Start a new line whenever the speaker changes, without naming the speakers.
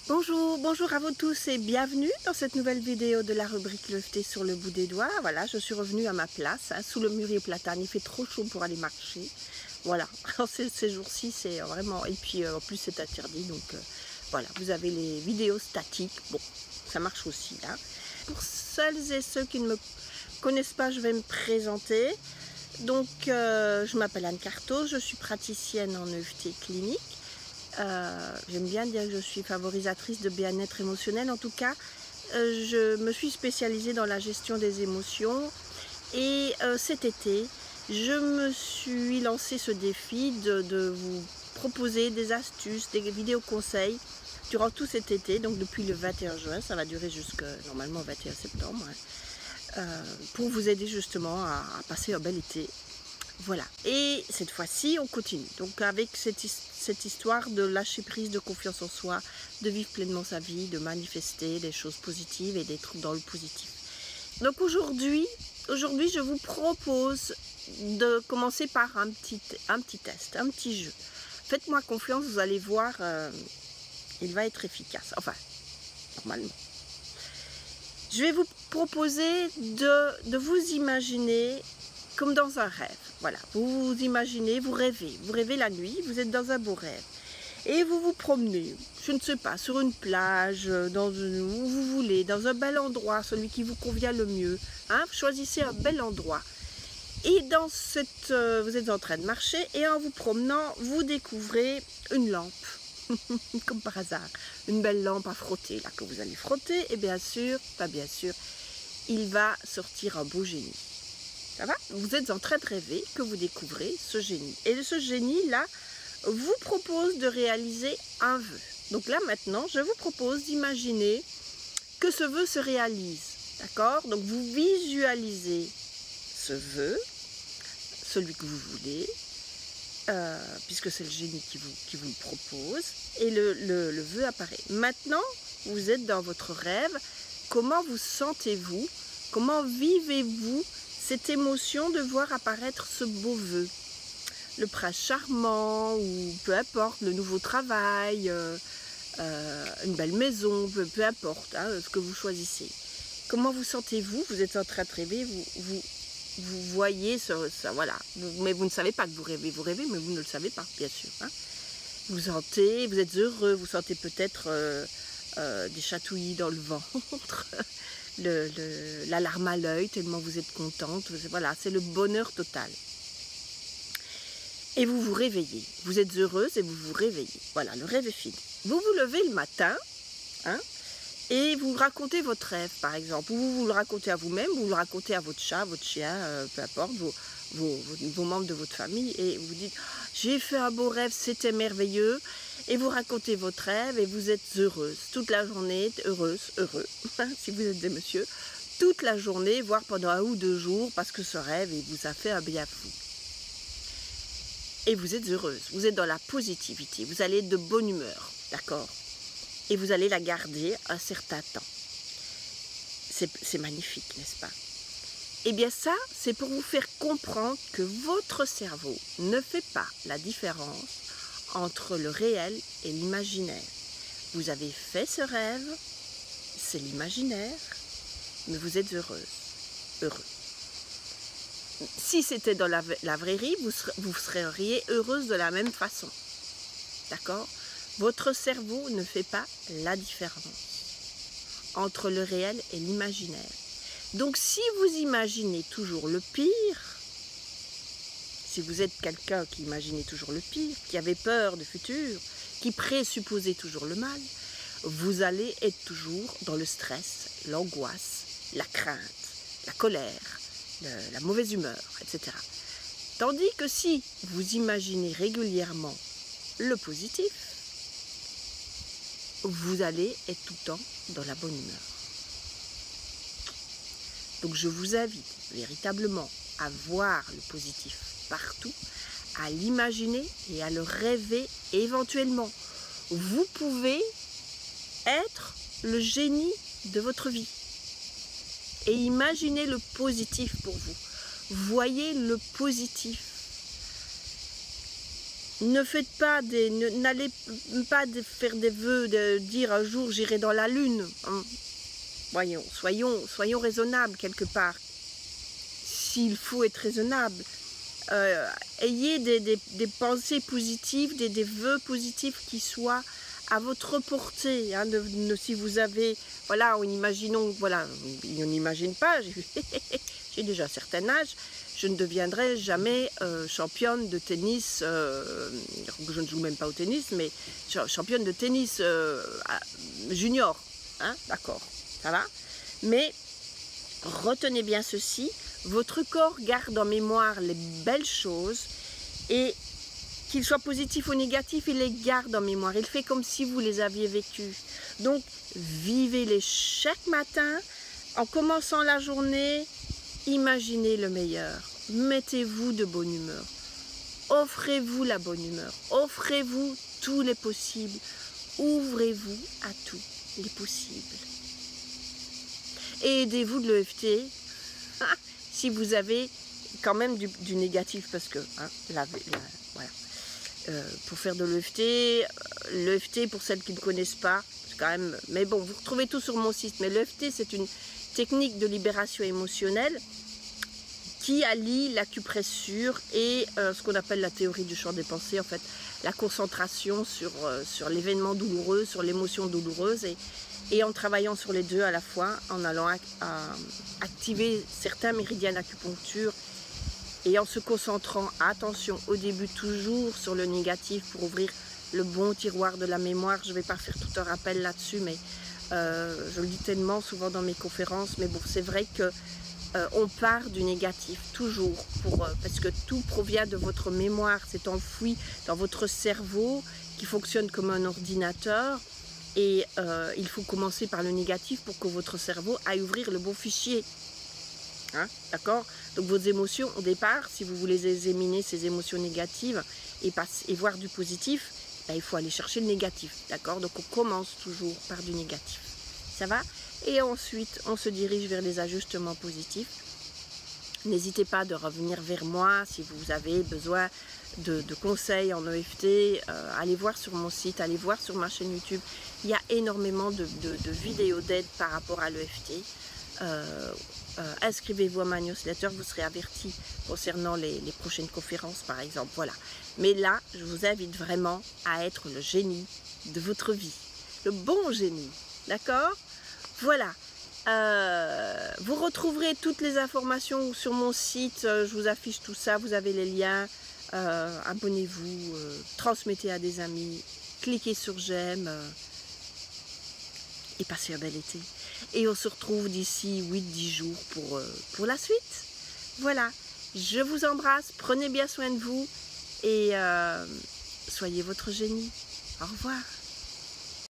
Bonjour à vous tous et bienvenue dans cette nouvelle vidéo de la rubrique Levée sur le bout des doigts. Voilà, je suis revenue à ma place, sous le mûrier platane. Il fait trop chaud pour aller marcher. Voilà, ces jours-ci, c'est vraiment... Et puis, en plus, c'est interdit. Donc, voilà, vous avez les vidéos statiques. Bon, ça marche aussi, là. Pour celles et ceux qui ne me connaissent pas, je vais me présenter. Donc, je m'appelle Anne Carto, je suis praticienne en EFT clinique. J'aime bien dire que je suis favorisatrice de bien-être émotionnel. En tout cas, je me suis spécialisée dans la gestion des émotions. Et cet été, je me suis lancé ce défi de vous proposer des astuces, des vidéos conseils durant tout cet été. Donc depuis le 21 juin, ça va durer jusqu'à normalement 21 septembre. Pour vous aider justement à passer un bel été. Voilà, et cette fois-ci on continue, donc avec cette histoire de lâcher prise, de confiance en soi, de vivre pleinement sa vie, de manifester des choses positives et d'être dans le positif. Donc aujourd'hui je vous propose de commencer par un petit test, un petit jeu. Faites-moi confiance, vous allez voir, il va être efficace, enfin, normalement. Je vais vous proposer de vous imaginer comme dans un rêve. Voilà, vous vous imaginez, vous rêvez la nuit, vous êtes dans un beau rêve. Et vous vous promenez, je ne sais pas, sur une plage, où vous voulez, dans un bel endroit, celui qui vous convient le mieux. Hein, choisissez un bel endroit. Et dans vous êtes en train de marcher et en vous promenant, vous découvrez une lampe. Comme par hasard, une belle lampe à frotter, là, que vous allez frotter. Et bien sûr, pas bien sûr, il va sortir un beau génie. Ça va? Vous êtes en train de rêver que vous découvrez ce génie. Et ce génie-là vous propose de réaliser un vœu. Donc là, maintenant, je vous propose d'imaginer que ce vœu se réalise. D'accord? Donc vous visualisez ce vœu, celui que vous voulez, puisque c'est le génie qui vous le propose, et le vœu apparaît. Maintenant, vous êtes dans votre rêve. Comment vous sentez-vous? Comment vivez-vous cette émotion de voir apparaître ce beau vœu, le prince charmant ou peu importe, le nouveau travail, une belle maison, peu importe, hein, ce que vous choisissez. Comment vous sentez-vous? Vous êtes en train de rêver, vous voyez ça, voilà, mais vous ne savez pas que vous rêvez, mais vous ne le savez pas, bien sûr. Hein. Vous sentez, vous êtes heureux, vous sentez peut-être des chatouillis dans le ventre. La larme à l'œil, tellement vous êtes contente. Voilà, c'est le bonheur total. Et vous vous réveillez. Vous êtes heureuse et vous vous réveillez. Voilà, le rêve est fini. Vous vous levez le matin, hein, et vous racontez votre rêve, par exemple. Ou vous le racontez à vous-même, vous le racontez à votre chat, votre chien, peu importe, vos membres de votre famille. Et vous dites, j'ai fait un beau rêve, c'était merveilleux. Et vous racontez votre rêve et vous êtes heureuse. Toute la journée, heureux, si vous êtes des messieurs, toute la journée, voire pendant 1 ou 2 jours, parce que ce rêve, il vous a fait un bien fou. Et vous êtes heureuse, vous êtes dans la positivité, vous allez être de bonne humeur, d'accord? Et vous allez la garder un certain temps. C'est magnifique, n'est-ce pas? Eh bien ça, c'est pour vous faire comprendre que votre cerveau ne fait pas la différence entre le réel et l'imaginaire. Vous avez fait ce rêve, c'est l'imaginaire, mais vous êtes heureuse, heureux. Si c'était dans la vraie vie, vous seriez heureuse de la même façon. D'accord? Votre cerveau ne fait pas la différence entre le réel et l'imaginaire. Donc si vous imaginez toujours le pire, si vous êtes quelqu'un qui imaginait toujours le pire, qui avait peur du futur, qui présupposait toujours le mal, vous allez être toujours dans le stress, l'angoisse, la crainte, la colère, la mauvaise humeur, etc. Tandis que si vous imaginez régulièrement le positif, vous allez être tout le temps dans la bonne humeur. Donc je vous invite véritablement à voir le positif partout, à l'imaginer et à le rêver éventuellement. Vous pouvez être le génie de votre vie et imaginez le positif pour vous. Voyez le positif. Ne faites pas n'allez pas faire des vœux, de dire un jour j'irai dans la lune. Voyons, soyons raisonnables quelque part. S'il faut être raisonnable. Ayez des pensées positives, des vœux positifs qui soient à votre portée. Hein, si vous avez, voilà, imaginons, voilà, on n'imagine pas, j'ai déjà un certain âge, je ne deviendrai jamais championne de tennis, je ne joue même pas au tennis, mais championne de tennis junior, hein, d'accord, ça va. Mais retenez bien ceci, votre corps garde en mémoire les belles choses et qu'ils soient positifs ou négatifs, il les garde en mémoire. Il fait comme si vous les aviez vécus. Donc, vivez-les chaque matin. En commençant la journée, imaginez le meilleur. Mettez-vous de bonne humeur. Offrez-vous la bonne humeur. Offrez-vous tous les possibles. Ouvrez-vous à tous les possibles. Et aidez-vous de l'EFT si vous avez quand même du négatif, parce que hein, voilà. Pour faire de l'EFT, pour celles qui ne connaissent pas, c'est quand même, mais bon, vous retrouvez tout sur mon site, mais l'EFT, c'est une technique de libération émotionnelle qui allie l'acupressure et ce qu'on appelle la théorie du champ des pensées, en fait, la concentration sur l'événement douloureux, sur l'émotion douloureuse, et en travaillant sur les deux à la fois, en allant activer certains méridiens d'acupuncture, et en se concentrant, attention, au début toujours sur le négatif pour ouvrir le bon tiroir de la mémoire. Je ne vais pas faire tout un rappel là-dessus, mais je le dis tellement souvent dans mes conférences, mais bon, c'est vrai que on part du négatif, toujours, parce que tout provient de votre mémoire, c'est enfoui dans votre cerveau qui fonctionne comme un ordinateur, et il faut commencer par le négatif pour que votre cerveau aille ouvrir le bon fichier. Hein, d'accord? Donc vos émotions au départ, si vous voulez éliminer ces émotions négatives et voir du positif, ben, il faut aller chercher le négatif, d'accord? Donc on commence toujours par du négatif, ça va? Et ensuite on se dirige vers les ajustements positifs. N'hésitez pas de revenir vers moi si vous avez besoin de conseils en EFT, allez voir sur mon site, allez voir sur ma chaîne YouTube, il y a énormément de vidéos d'aide par rapport à l'EFT. Inscrivez-vous à ma newsletter, vous serez averti concernant les prochaines conférences par exemple, voilà. Mais là, je vous invite vraiment à être le génie de votre vie, le bon génie, d'accord? Voilà, vous retrouverez toutes les informations sur mon site, je vous affiche tout ça, vous avez les liens, abonnez-vous, transmettez à des amis, cliquez sur j'aime et passez un bel été. Et on se retrouve d'ici 8-10 jours pour la suite. Voilà, je vous embrasse, prenez bien soin de vous et soyez votre génie. Au revoir.